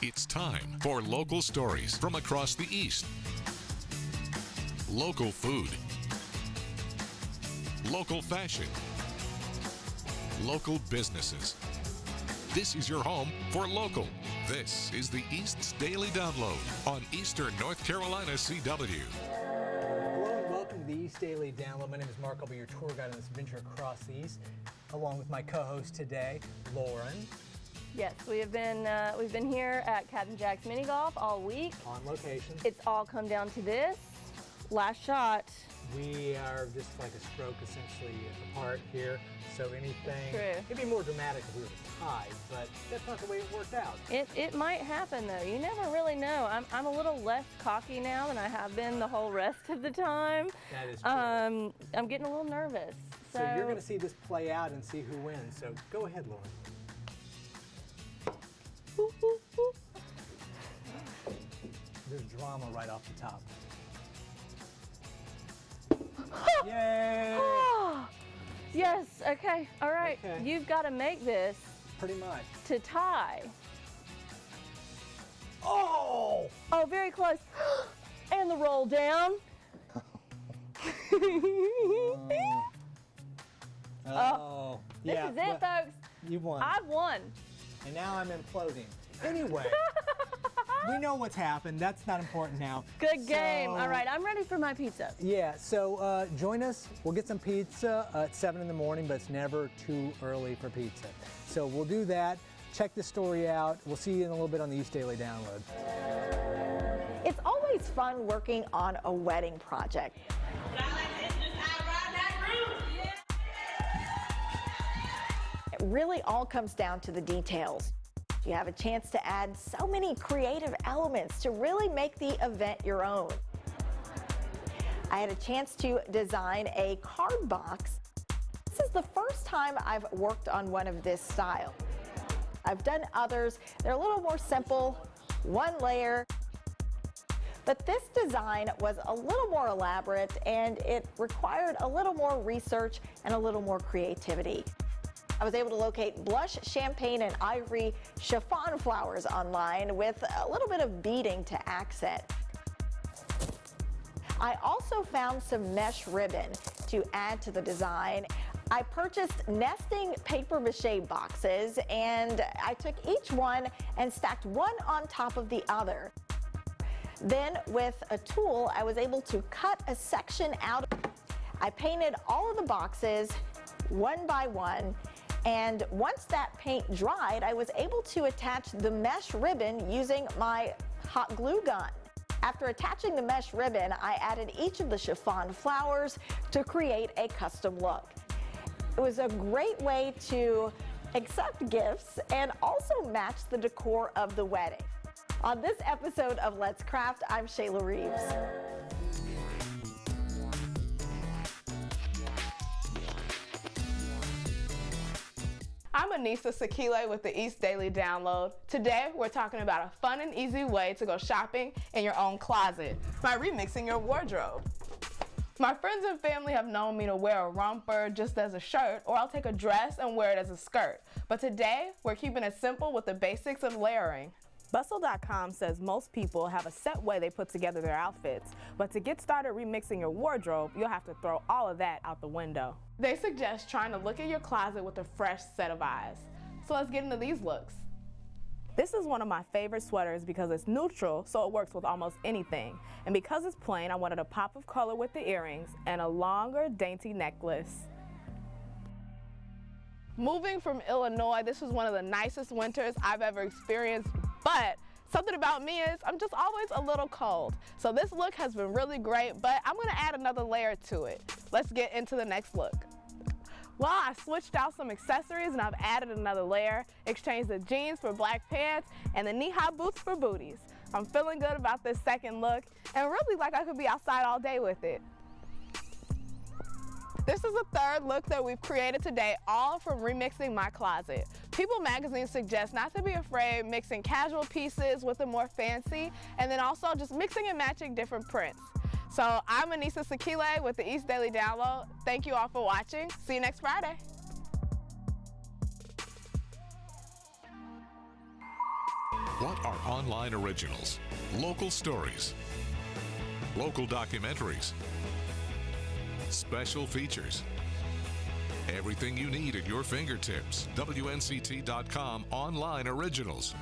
It's time for local stories from across the East. Local food. Local fashion. Local businesses. This is your home for local. This is the East's Daily Download on Eastern North Carolina CW. Hello and welcome to the East Daily Download. My name is Mark. I'll be your tour guide on this adventure across the East, along with my co-host today, Lauren. Yes, we've been here at Captain Jack's Mini Golf all week. On location. It's all come down to this last shot. We are just like a stroke essentially apart here, so anything. True. It'd be more dramatic if we were tied, but that's not the way it worked out. It might happen though. You never really know. I'm a little less cocky now than I have been the whole rest of the time. That is true. I'm getting a little nervous. So you're going to see this play out and see who wins. So go ahead, Lauren. Ooh, ooh, ooh. There's drama right off the top. Yay! Yes, okay, all right. Okay. You've got to make this Pretty much. to tie. Oh! Oh, very close. And the roll down. Oh. This Yeah, is it, folks. You won. I've won. And now I'm imploding. Anyway, we know what's happened. That's not important now. Good game. So- All right, I'm ready for my pizza. Yeah, so join us. We'll get some pizza at 7 in the morning, but it's never too early for pizza. So we'll do that. Check the story out. We'll see you in a little bit on the East Daily Download. It's always fun working on a wedding project. It really all comes down to the details. You have a chance to add so many creative elements to really make the event your own. I had a chance to design a card box. This is the first time I've worked on one of this style. I've done others. They're a little more simple, one layer. But this design was a little more elaborate and it required a little more research and a little more creativity. I was able to locate blush, champagne, and ivory chiffon flowers online with a little bit of beading to accent. I also found some mesh ribbon to add to the design. I purchased nesting paper mache boxes and I took each one and stacked one on top of the other. Then with a tool, I was able to cut a section out. I painted all of the boxes one by one, and once that paint dried, I was able to attach the mesh ribbon using my hot glue gun. After attaching the mesh ribbon, I added each of the chiffon flowers to create a custom look. It was a great way to accept gifts and also match the decor of the wedding. On this episode of Let's Craft, I'm Shayla Reeves. I'm Anissa Sakile with the East Daily Download. Today, we're talking about a fun and easy way to go shopping in your own closet by remixing your wardrobe. My friends and family have known me to wear a romper just as a shirt, or I'll take a dress and wear it as a skirt. But today, we're keeping it simple with the basics of layering. Bustle.com says most people have a set way they put together their outfits, but to get started remixing your wardrobe, you'll have to throw all of that out the window. They suggest trying to look at your closet with a fresh set of eyes. So let's get into these looks. This is one of my favorite sweaters because it's neutral, so it works with almost anything. And because it's plain, I wanted a pop of color with the earrings and a longer, dainty necklace. Moving from Illinois, this was one of the nicest winters I've ever experienced, but something about me is I'm just always a little cold. So this look has been really great, but I'm gonna add another layer to it. Let's get into the next look. Well, I switched out some accessories and I've added another layer, exchanged the jeans for black pants and the knee-high boots for booties. I'm feeling good about this second look and really like I could be outside all day with it. This is the third look that we've created today, all from remixing my closet. People magazine suggests not to be afraid mixing casual pieces with the more fancy, and then also just mixing and matching different prints. So I'm Anissa Sakile with the East Daily Download. Thank you all for watching. See you next Friday. What are online originals, local stories, local documentaries, special features? Everything you need at your fingertips. WNCT.com online originals.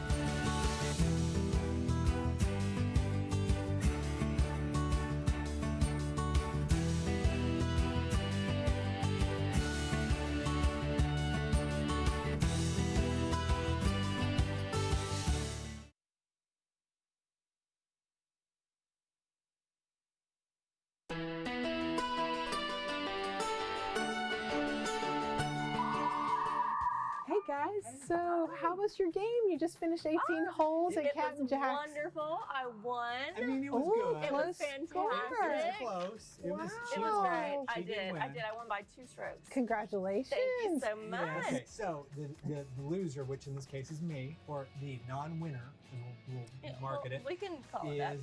Hey guys, so how was your game? You just finished 18 holes at Captain Jack's. Wonderful. I won. I mean, it was good. It was Close fantastic. score. It was close. It was, It she was won. great. She I did. win. I won by 2 strokes. Congratulations. Thank you so much. Yeah, okay, so the loser, which in this case is me, or the non-winner, we'll market it, We can call it that.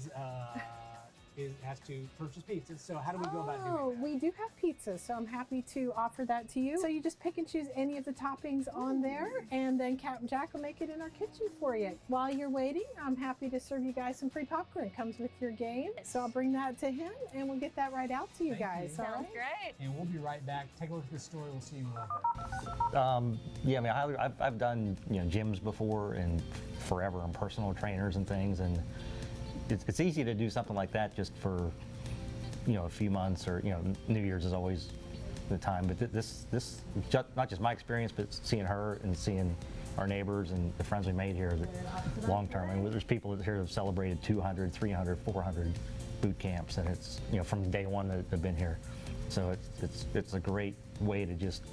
has to purchase pizza. So how do we go about doing that? We do have pizza, so I'm happy to offer that to you. So you just pick and choose any of the toppings on there, and then Captain Jack will make it in our kitchen for you. While you're waiting, I'm happy to serve you guys some free popcorn. It comes with your game, so I'll bring that to him, and we'll get that right out to you Thank guys. you. All Sounds right? great. And we'll be right back. Take a look at this story. We'll see you in a little bit. Yeah, I mean, I've done gyms before and forever, and personal trainers and things, and it's easy to do something like that just for a few months, or New Year's is always the time. But this not just my experience, but seeing her and seeing our neighbors and the friends we made here long term. I mean, there's people here that have celebrated 200, 300, 400 boot camps, and it's from day one that have been here. So it's a great way to just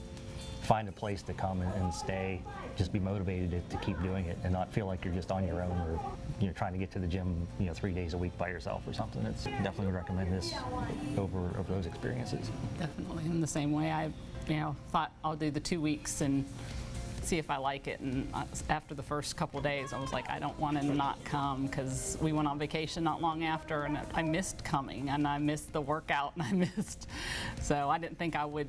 find a place to come and stay, just be motivated to keep doing it and not feel like you're just on your own, or trying to get to the gym 3 days a week by yourself or something. It's definitely would recommend this over those experiences. Definitely. In the same way, I thought I'll do the 2 weeks and see if I like it, and after the first couple days I was like, I don't want to not come, because we went on vacation not long after, and I missed coming, and I missed the workout, and so I didn't think I would.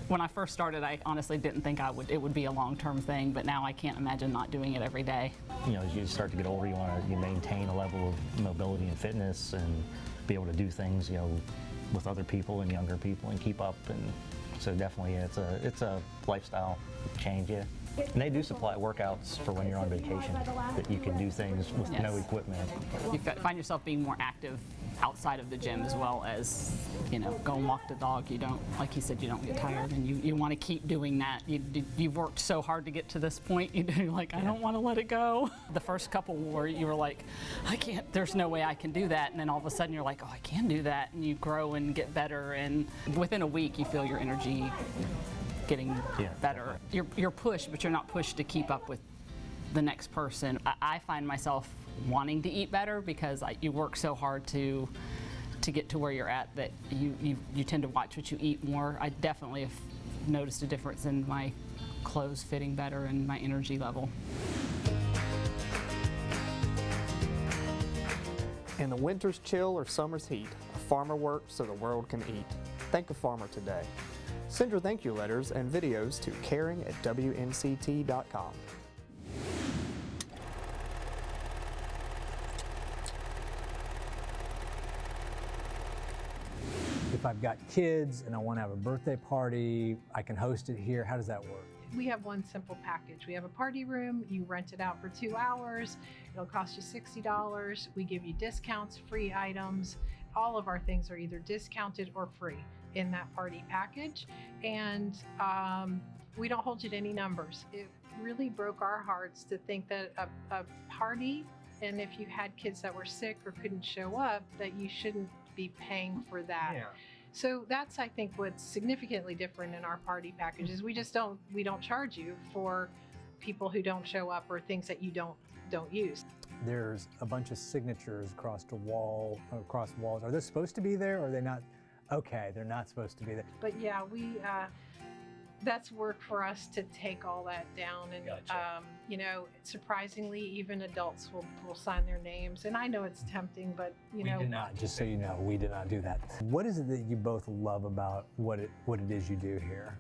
When I first started, I honestly didn't think it would be a long-term thing, but now I can't imagine not doing it every day. As you start to get older, you want to maintain a level of mobility and fitness, and be able to do things, with other people and younger people, and keep up. And so definitely, it's a lifestyle change. Yeah. And they do supply workouts for when you're on vacation, that you can do things with no equipment. You find yourself being more active outside of the gym, as well as go and walk the dog. You don't, like you said, you don't get tired, and you want to keep doing that. You've worked so hard to get to this point. You're like, I don't want to let it go. The first couple where you were like, I can't, there's no way I can do that, and then all of a sudden you're like, oh, I can do that, and you grow and get better, and within a week you feel your energy getting better. You're pushed, but you're not pushed to keep up with the next person. I find myself wanting to eat better, because you work so hard to get to where you're at, that you tend to watch what you eat more. I definitely have noticed a difference in my clothes fitting better and my energy level. In the winter's chill or summer's heat, a farmer works so the world can eat. Thank a farmer today. Send your thank you letters and videos to caring@WNCT.com. If I've got kids and I want to have a birthday party, I can host it here. How does that work? We have one simple package. We have a party room. You rent it out for 2 hours. It'll cost you $60. We give you discounts, free items. All of our things are either discounted or free in that party package. And we don't hold you to any numbers. It really broke our hearts to think that a party, and if you had kids that were sick or couldn't show up, that you shouldn't be paying for that. Yeah. So that's, I think, what's significantly different in our party packages. We don't charge you for people who don't show up or things that you don't use. There's a bunch of signatures across walls. Are they supposed to be there, or are they not? Okay, they're not supposed to be there. But yeah, that's work for us to take all that down, and gotcha. Surprisingly, even adults will sign their names. And I know it's tempting, but we do not. Just so you know, we did not do that. What is it that you both love about what it is you do here?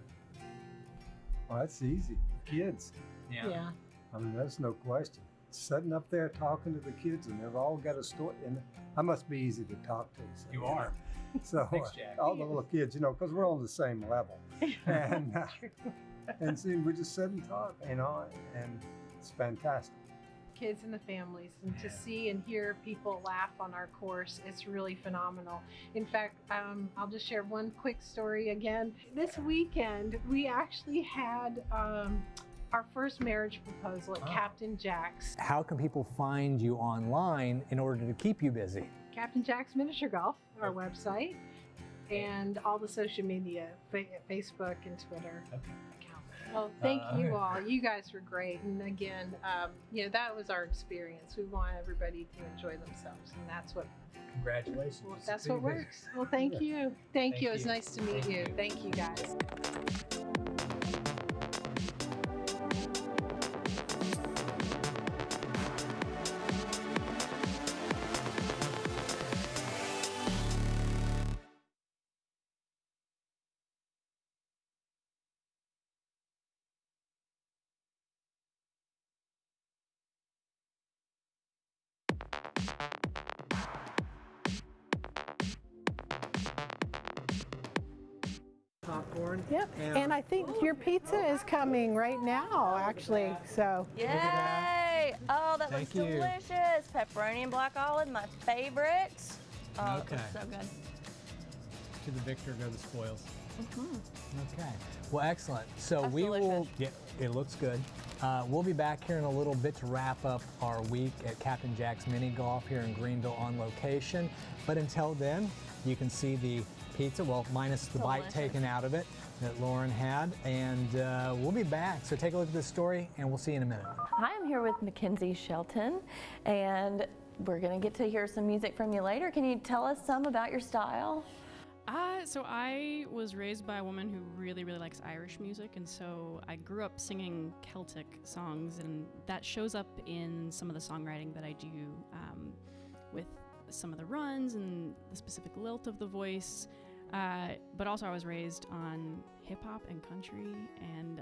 Well, that's easy. Kids. Yeah. I mean, that's no question. sitting up there talking to the kids, and they've all got a story. And I must be easy to talk to. So, You are. So Thanks, Jack. all the little kids, because we're on the same level, and see, we just sit and talk, and it's fantastic. Kids and the families, and to see and hear people laugh on our course, it's really phenomenal. In fact, I'll just share one quick story again. This weekend, we actually had our first marriage proposal at Captain Jack's. How can people find you online in order to keep you busy? Captain Jack's Miniature Golf, our website, and all the social media, Facebook and Twitter. Well, thank you all. You guys were great. And again, that was our experience. We want everybody to enjoy themselves, and that's what. Congratulations. Well, that's what works. Well, thank you. Thank you. It was nice to meet you. Thank you, guys. Popcorn. Yep. And I think your pizza is coming right now, actually. So. Yay! Oh, that looks Thank you. delicious. Pepperoni and black olive, my favorite. Oh, Okay. it looks so good. To the victor go the spoils. Okay. Well, excellent. So That's we will. delicious. Yeah, it looks good. We'll be back here in a little bit to wrap up our week at Captain Jack's Mini Golf here in Greenville on location. But until then, you can see the pizza, well, minus the bite Delicious. taken out of it that Lauren had, and we'll be back. So take a look at this story, and we'll see you in a minute. Hi, I'm here with Mackenzie Shelton, and we're gonna get to hear some music from you later. Can you tell us some about your style? So I was raised by a woman who really, really likes Irish music, and so I grew up singing Celtic songs, and that shows up in some of the songwriting that I do with some of the runs and the specific lilt of the voice. But also I was raised on hip hop and country, and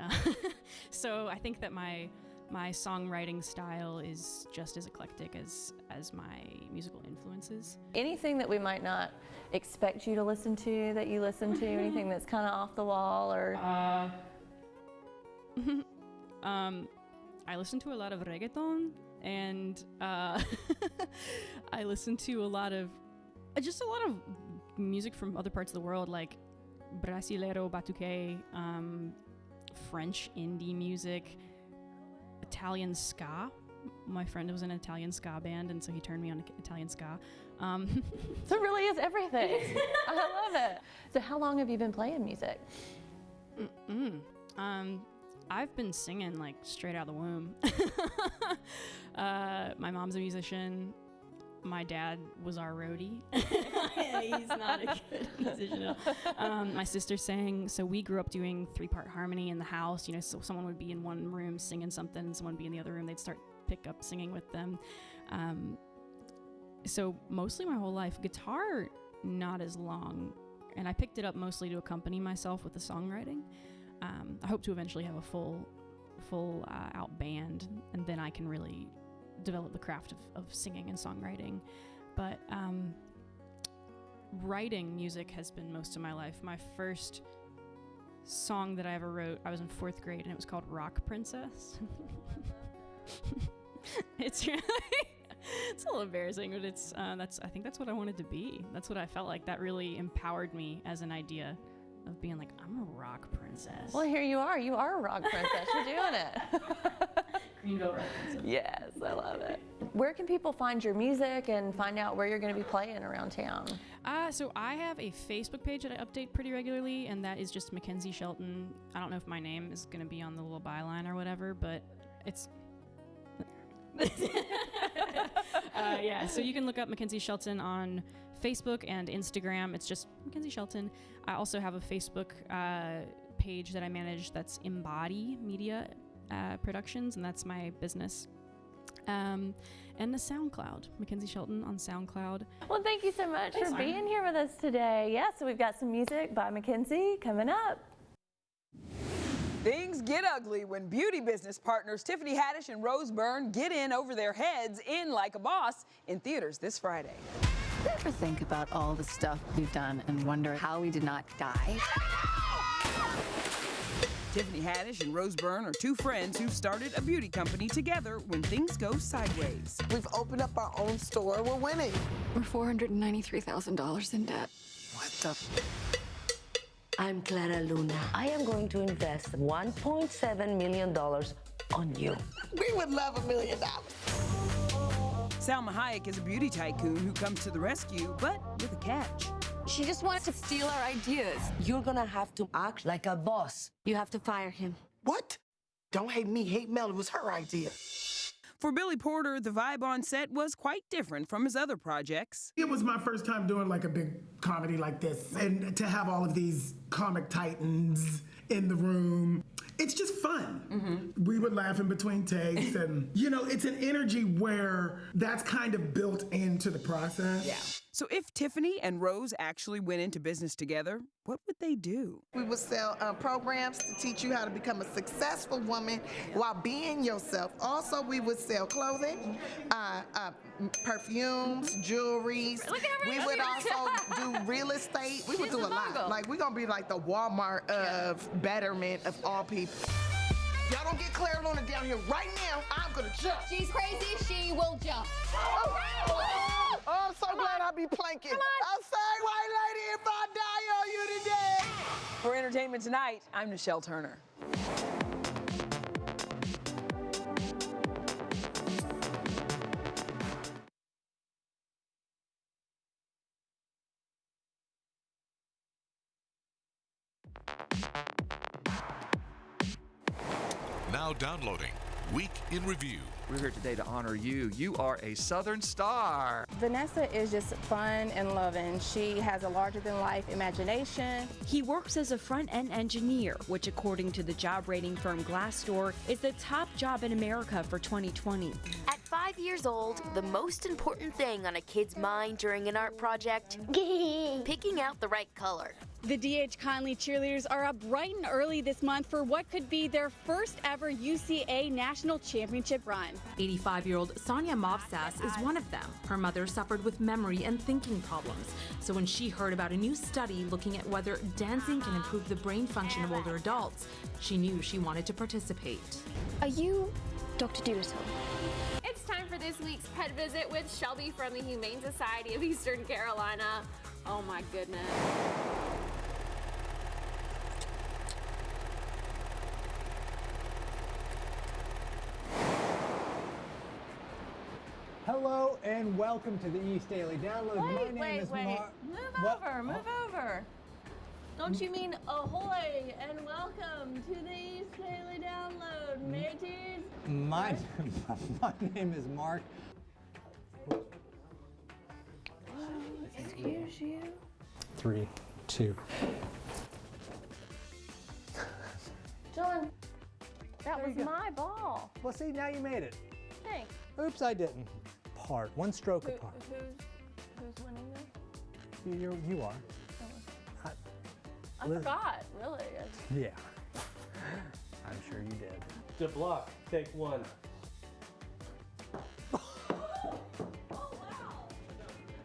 so I think that my songwriting style is just as eclectic as my musical influences. Anything that we might not expect you to listen to that you listen to? Anything that's kind of off the wall or? I listen to a lot of reggaeton, and I listen to a lot of music from other parts of the world, like Brasileiro, Batuque, French indie music, Italian ska. My friend was in an Italian ska band, and so he turned me on to Italian ska. So it really is everything. I love it. So how long have you been playing music? I've been singing like straight out of the womb. My mom's a musician. My dad was our roadie. He's not a good musician at all. My sister sang, so we grew up doing 3-part harmony in the house. So someone would be in one room singing something, and someone would be in the other room. They'd pick up singing with them. So mostly my whole life. Guitar, not as long. And I picked it up mostly to accompany myself with the songwriting. I hope to eventually have a full out band, and then I can really develop the craft of singing and songwriting. But writing music has been most of my life. My first song that I ever wrote, I was in 4th grade, and it was called Rock Princess. It's really, it's a little embarrassing, but I think that's what I wanted to be. That's what I felt like. That really empowered me as an idea of being like, I'm a rock princess. Well, here you are. You are a rock princess. You're doing it. Greenville rock princess. Yes, I love it. Where can people find your music and find out where you're going to be playing around town? So I have a Facebook page that I update pretty regularly, and that is just Mackenzie Shelton. I don't know if my name is going to be on the little byline or whatever, but it's... yeah, so you can look up Mackenzie Shelton on Facebook and Instagram. It's just Mackenzie Shelton. I also have a Facebook page that I manage that's Embody Media Productions, and that's my business. And the SoundCloud, Mackenzie Shelton on SoundCloud. Well, thank you so much for being here with us today. Yeah, so we've got some music by Mackenzie coming up. Things get ugly when beauty business partners Tiffany Haddish and Rose Byrne get in over their heads in Like a Boss in theaters this Friday. You ever think about all the stuff we've done and wonder how we did not die? Tiffany Haddish and Rose Byrne are two friends who started a beauty company together when things go sideways. We've opened up our own store. We're winning. We're $493,000 in debt. What the? I'm Clara Luna. I am going to invest $1.7 million on you. We would love $1 million. Salma Hayek is a beauty tycoon who comes to the rescue, but with a catch. She just wants to steal our ideas. You're gonna have to act like a boss. You have to fire him. What? Don't hate me, hate Mel. It was her idea. For Billy Porter, the vibe on set was quite different from his other projects. It was my first time doing like a big comedy like this, and to have all of these comic titans in the room, it's just fun. We would laugh in between takes, and you know, it's an energy where that's kind of built into the process. Yeah. So if Tiffany and Rose actually went into business together, what would they do? We would sell programs to teach you how to become a successful woman while being yourself. Also, we would sell clothing, perfumes, jewelry. We would also do real estate. We would do a lot. Like, we're gonna be like the Walmart of betterment of all people. Y'all don't get Clara Luna down here right now. I'm gonna jump. She's crazy. She will jump. Oh, I'm so glad I be planking. I'm sorry, white lady, if I die on you today. For Entertainment Tonight, I'm Nichelle Turner. Now downloading Week in Review. We're here today to honor you. You are a Southern star. Vanessa is just fun and loving. She has a larger-than-life imagination. He works as a front-end engineer, which according to the job rating firm Glassdoor is the top job in America for 2020. At 5 years old, the most important thing on a kid's mind during an art project, picking out the right color. The D.H. Conley cheerleaders are up bright and early this month for what could be their first ever UCA National Championship run. 85-year-old Sonia Movsas is one of them. Her mother suffered with memory and thinking problems. So when she heard about a new study looking at whether dancing can improve the brain function of older adults, she knew she wanted to participate. Are you Dr. Doodle? It's time for this week's pet visit with Shelby from the Humane Society of Eastern Carolina. Oh my goodness. Hello and welcome to the East Daily Download. My name is Mark. Move over. Don't you mean ahoy and welcome to the East Daily Download, mateys? My name is Mark. Excuse you. 3, 2. John, that was my ball. Well, see, now you made it. Thanks. Oops, I didn't. One stroke apart. Who's winning this? You are. I forgot, really. Yeah. I'm sure you did. To block, take one.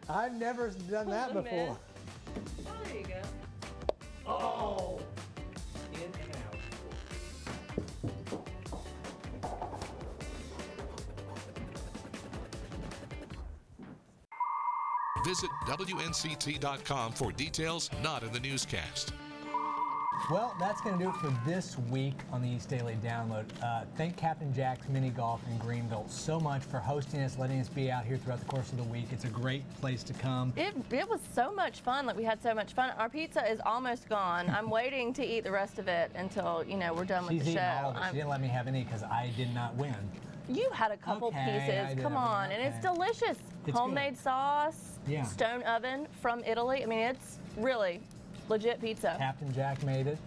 I've never done that before. Oh, there you go. Oh! In and out. Visit WNCT.com for details not in the newscast. Well, that's going to do it for this week on the East Daily Download. Thank Captain Jack's Mini Golf in Greenville so much for hosting us, letting us be out here throughout the course of the week. It's a great place to come. It was so much fun. Like, we had so much fun. Our pizza is almost gone. I'm waiting to eat the rest of it until, we're done with the show. She's eating all of it. She didn't let me have any because I did not win. You had a couple pieces. Come on. And it's delicious. It's homemade good. Sauce, Yeah. stone oven from Italy. I mean, it's really legit pizza. Captain Jack made it.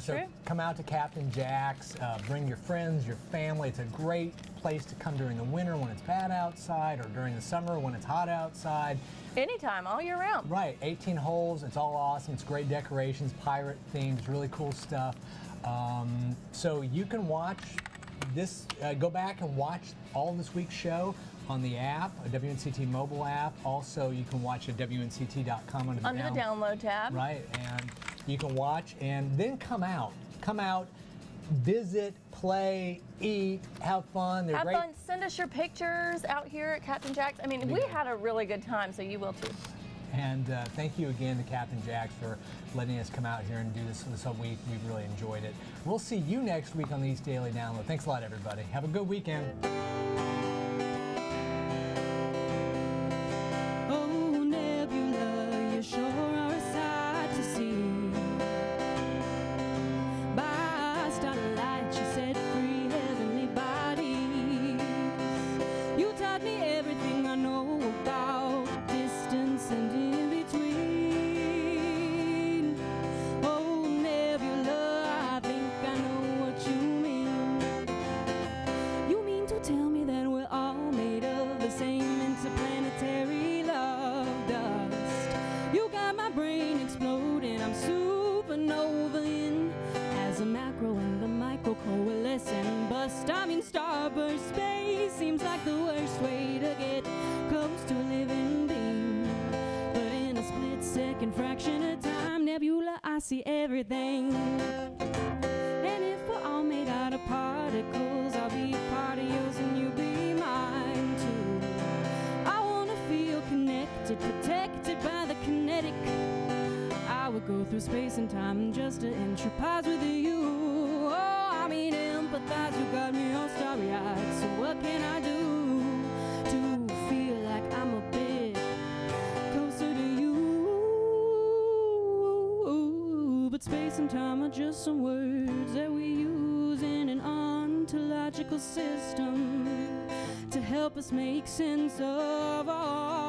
So true. come out to Captain Jack's, bring your friends, your family. It's a great place to come during the winter when it's bad outside, or during the summer when it's hot outside. Anytime, all year round. Right, 18 holes, it's all awesome. It's great decorations, pirate themes, really cool stuff. So you can watch this, go back and watch all this week's show on the app, a WNCT mobile app. Also, you can watch at WNCT.com under the download tab. Right, and you can watch and then come out, visit, play, eat, have fun. They're have great. fun. Send us your pictures out here at Captain Jack's. I mean, we had a really good time, so you will too. And thank you again to Captain Jack's for letting us come out here and do this whole week. We've really enjoyed it. We'll see you next week on the East Daily Download. Thanks a lot, everybody. Have a good weekend. Oh, Nebula, you sure are a sight to see. By starlight, you set free heavenly bodies. You taught me everything I know about distance and in between. Oh, Nebula, I think I know what you mean. You mean to tell me that we're all made of the same interplanetary love dust? You got my brain exploding, I'm supernovaing as a macro and the micro coalesce and bust. I mean, starburst space seems like the worst way to get close to a living being. But in a split-second fraction of time, Nebula, I see everything. And if we're all made out of particles, I'll be part of yours and you be mine too. I wanna feel connected, protected by the kinetic. I would go through space and time just to enterprise with you. Oh, I mean empathize, you got me all starry-eyed. So what can I do to feel like I'm a bit closer to you? But space and time are just some words that we use in an ontological system to help us make sense of all